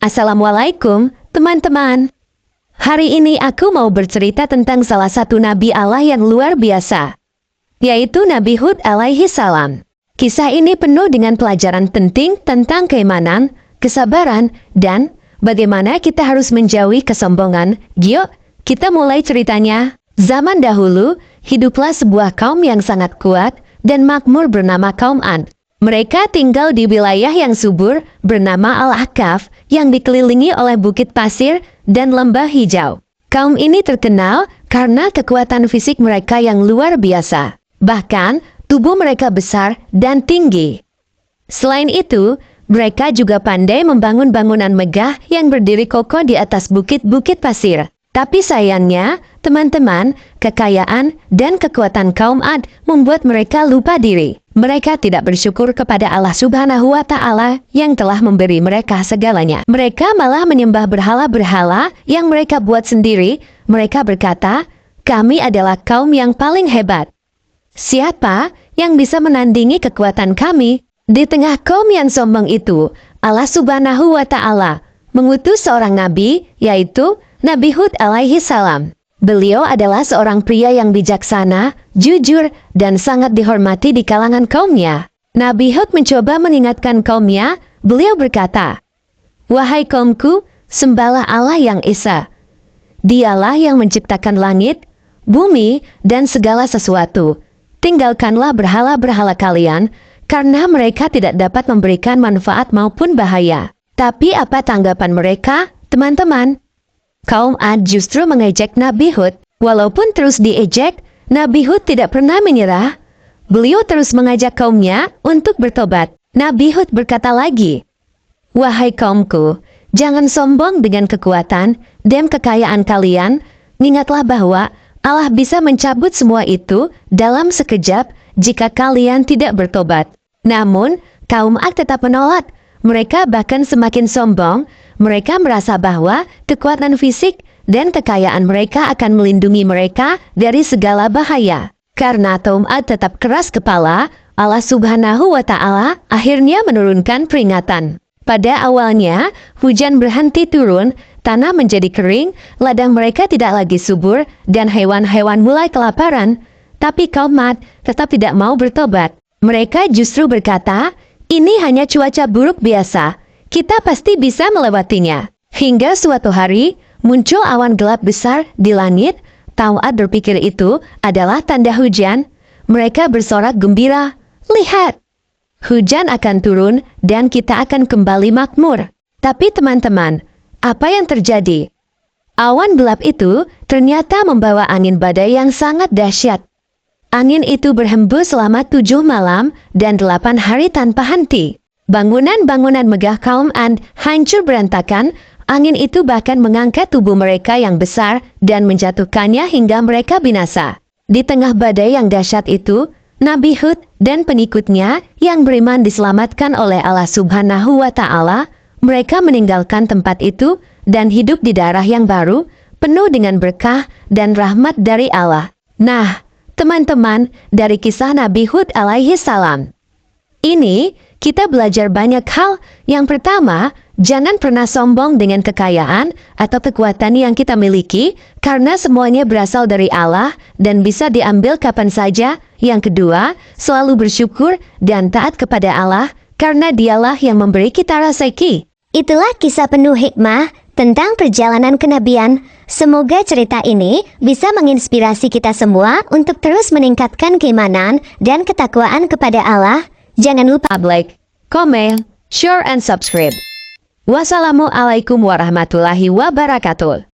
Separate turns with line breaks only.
Assalamualaikum, teman-teman. Hari ini aku mau bercerita tentang salah satu Nabi Allah yang luar biasa, yaitu Nabi Hud alaihi salam. Kisah ini penuh dengan pelajaran penting tentang keimanan, kesabaran, dan bagaimana kita harus menjauhi kesombongan. Yuk, kita mulai ceritanya. Zaman dahulu, hiduplah sebuah kaum yang sangat kuat dan makmur bernama kaum Ad. Mereka tinggal di wilayah yang subur bernama Al-Ahqaf yang dikelilingi oleh bukit pasir dan lembah hijau. Kaum ini terkenal karena kekuatan fisik mereka yang luar biasa. Bahkan, tubuh mereka besar dan tinggi. Selain itu, mereka juga pandai membangun bangunan megah yang berdiri kokoh di atas bukit-bukit pasir. Tapi sayangnya, teman-teman, kekayaan dan kekuatan kaum Ad membuat mereka lupa diri. Mereka tidak bersyukur kepada Allah Subhanahu wa Ta'ala yang telah memberi mereka segalanya. Mereka malah menyembah berhala-berhala yang mereka buat sendiri. Mereka berkata, "Kami adalah kaum yang paling hebat. Siapa yang bisa menandingi kekuatan kami?" Di tengah kaum yang sombong itu, Allah Subhanahu wa Ta'ala mengutus seorang nabi, yaitu Nabi Hud alaihi salam. Beliau adalah seorang pria yang bijaksana, jujur, dan sangat dihormati di kalangan kaumnya. Nabi Hud mencoba mengingatkan kaumnya. Beliau berkata, "Wahai kaumku, sembahlah Allah yang Esa. Dialah yang menciptakan langit, bumi, dan segala sesuatu. Tinggalkanlah berhala-berhala kalian, karena mereka tidak dapat memberikan manfaat maupun bahaya." Tapi apa tanggapan mereka, teman-teman? Kaum Ad justru mengejek Nabi Hud. Walaupun terus diejek, Nabi Hud tidak pernah menyerah. Beliau terus mengajak kaumnya untuk bertobat. Nabi Hud berkata lagi, "Wahai kaumku, jangan sombong dengan kekuatan dan kekayaan kalian. Ingatlah bahwa Allah bisa mencabut semua itu dalam sekejap jika kalian tidak bertobat." Namun, kaum Ad tetap menolak. Mereka bahkan semakin sombong. Mereka merasa bahwa kekuatan fisik dan kekayaan mereka akan melindungi mereka dari segala bahaya. Karena kaum Ad tetap keras kepala, Allah Subhanahu wa Ta'ala akhirnya menurunkan peringatan. Pada awalnya, hujan berhenti turun, tanah menjadi kering, ladang mereka tidak lagi subur, dan hewan-hewan mulai kelaparan. Tapi kaum Ad tetap tidak mau bertobat. Mereka justru berkata, "Ini hanya cuaca buruk biasa. Kita pasti bisa melewatinya." Hingga suatu hari, muncul awan gelap besar di langit. Kaum Ad berpikir itu adalah tanda hujan. Mereka bersorak gembira, "Lihat, hujan akan turun dan kita akan kembali makmur." Tapi teman-teman, apa yang terjadi? Awan gelap itu ternyata membawa angin badai yang sangat dahsyat. Angin itu berhembus selama 7 malam dan 8 hari tanpa henti. Bangunan-bangunan megah kaum Ad hancur berantakan. Angin itu bahkan mengangkat tubuh mereka yang besar dan menjatuhkannya hingga mereka binasa. Di tengah badai yang dahsyat itu, Nabi Hud dan pengikutnya yang beriman diselamatkan oleh Allah Subhanahu wa Ta'ala. Mereka meninggalkan tempat itu dan hidup di daerah yang baru, penuh dengan berkah dan rahmat dari Allah. Nah, teman-teman, dari kisah Nabi Hud alaihi salam ini, kita belajar banyak hal. Yang pertama, jangan pernah sombong dengan kekayaan atau kekuatan yang kita miliki, karena semuanya berasal dari Allah dan bisa diambil kapan saja. Yang kedua, selalu bersyukur dan taat kepada Allah, karena Dialah yang memberi kita rezeki.
Itulah kisah penuh hikmah tentang perjalanan kenabian. Semoga cerita ini bisa menginspirasi kita semua untuk terus meningkatkan keimanan dan ketakwaan kepada Allah. Jangan lupa
Like, comment, share, and subscribe. Wassalamualaikum warahmatullahi wabarakatuh.